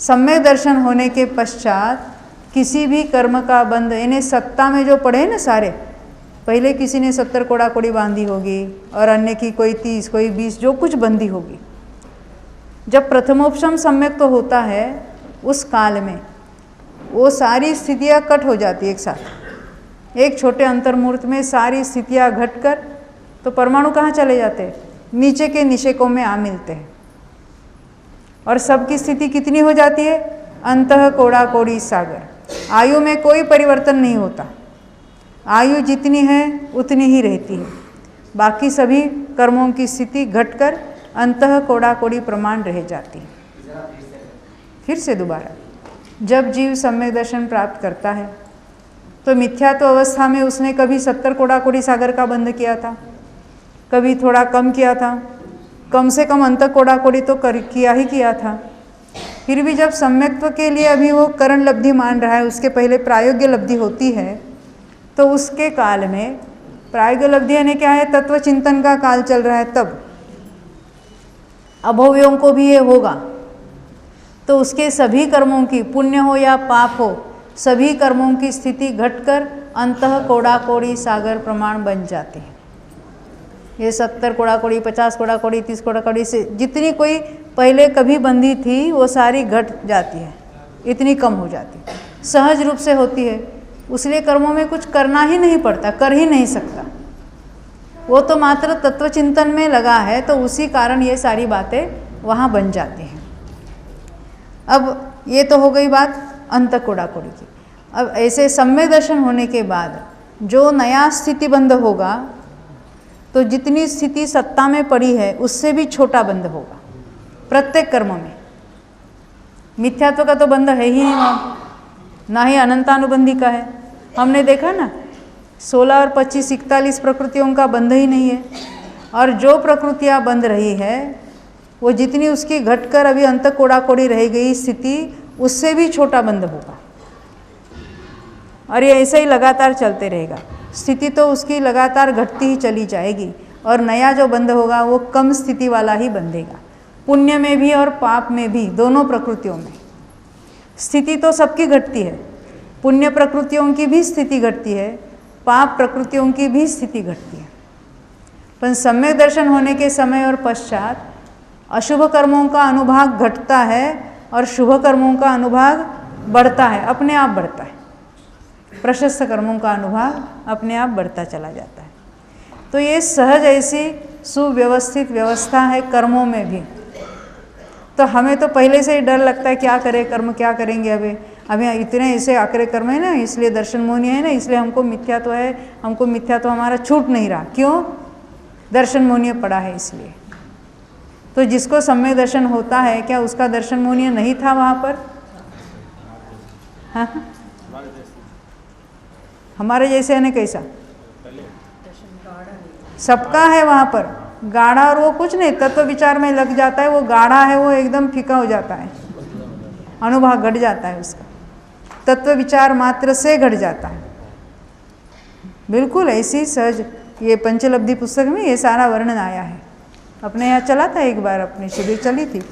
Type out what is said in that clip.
सम्यक दर्शन होने के पश्चात किसी भी कर्म का बंध, इन्हें सत्ता में जो पढ़े ना सारे, पहले किसी ने 70 कोड़ा कोड़ी बांधी होगी और अन्य की कोई 30 कोई 20 जो कुछ बंधी होगी। जब प्रथमोपशम सम्यक तो होता है उस काल में वो सारी स्थितियाँ कट हो जाती है एक साथ, एक छोटे अंतर्मुहूर्त में सारी स्थितियाँ घटकर तो परमाणु कहाँ चले जाते हैं, नीचे के निषेकों में आ मिलते हैं और सबकी स्थिति कितनी हो जाती है, अंतः कोड़ा कोड़ी सागर। आयु में कोई परिवर्तन नहीं होता, आयु जितनी है उतनी ही रहती है, बाकी सभी कर्मों की स्थिति घटकर अंतः कोड़ा कोड़ी प्रमाण रह जाती है। फिर से दोबारा, जब जीव सम्यक दर्शन प्राप्त करता है तो मिथ्यात्व अवस्था में उसने कभी 70 कोड़ा कोड़ी सागर का बंध किया था, कभी थोड़ा कम किया था, कम से कम अंत कोड़ा कोड़ी तो किया ही किया था। फिर भी जब सम्यक्त्व के लिए अभी वो करण लब्धि मान रहा है, उसके पहले प्रायोग्य लब्धि होती है, तो उसके काल में प्रायोग्य लब्धि यानी क्या है, तत्व चिंतन का काल चल रहा है, तब अभव्यों को भी ये होगा तो उसके सभी कर्मों की, पुण्य हो या पाप हो, सभी कर्मों की स्थिति घटकर अंतः कोड़ा कोड़ी सागर प्रमाण बन जाते हैं। ये 70 कोड़ा कोड़ी, 50 कोड़ा कोड़ी, 30 कोड़ा कोड़ी से जितनी कोई पहले कभी बंधी थी वो सारी घट जाती है, इतनी कम हो जाती है, सहज रूप से होती है। उसलिए कर्मों में कुछ करना ही नहीं पड़ता, कर ही नहीं सकता, वो तो मात्र तत्व चिंतन में लगा है, तो उसी कारण ये सारी बातें वहाँ बन जाती हैं। अब ये तो हो गई बात अंत कोड़ा कोड़ी की। अब ऐसे सम्यक दर्शन होने के बाद जो नया स्थिति बंध होगा तो जितनी स्थिति सत्ता में पड़ी है उससे भी छोटा बंध होगा प्रत्येक कर्म में। मिथ्यात्व का तो बंध है ही नहीं, ना ही अनंतानुबंधी का है। हमने देखा ना 16 और 25 41 प्रकृतियों का बंध ही नहीं है, और जो प्रकृतियाँ बंध रही है वो जितनी उसकी घटकर अभी अंत कोड़ा कोड़ी रह गई स्थिति, उससे भी छोटा बंध होगा। और ये ऐसे ही लगातार चलते रहेगा, स्थिति तो उसकी लगातार घटती ही चली जाएगी और नया जो बंध होगा वो कम स्थिति वाला ही बंधेगा। पुण्य में भी और पाप में भी, दोनों प्रकृतियों में स्थिति तो सबकी घटती है, पुण्य प्रकृतियों की भी स्थिति घटती है, पाप प्रकृतियों की भी स्थिति घटती है। पर सम्यक दर्शन होने के समय और पश्चात अशुभ कर्मों का अनुभाग घटता है और शुभ कर्मों का अनुभाग बढ़ता है, अपने आप बढ़ता है। प्रशस्त कर्मों का अनुभाग अपने आप बढ़ता चला जाता है। तो ये सहज ऐसी सुव्यवस्थित व्यवस्था है कर्मों में भी। तो हमें तो पहले से ही डर लगता है, क्या करें, कर्म क्या करेंगे, अभी इतने ऐसे आकरे कर्म है ना, इसलिए दर्शन मोहनी है ना, इसलिए हमको मिथ्यात्व है, हमको मिथ्यात्व हमारा छूट नहीं रहा। क्यों? दर्शन मोहनीय पड़ा है इसलिए। तो जिसको सम्यक दर्शन होता है, क्या उसका दर्शन मोहनीय नहीं था वहाँ पर? हाँ, हमारे जैसे है ना, कैसा सबका है वहाँ पर गाढ़ा, और वो कुछ नहीं, तत्व विचार में लग जाता है, वो गाढ़ा है, वो एकदम फीका हो जाता है, अनुभाग घट जाता है उसका, तत्व विचार मात्र से घट जाता है। बिल्कुल ऐसी सहज, ये पंचलब्धि पुस्तक में ये सारा वर्णन आया है। अपने यहाँ चला था एक बार, अपनी शिविर चली थी,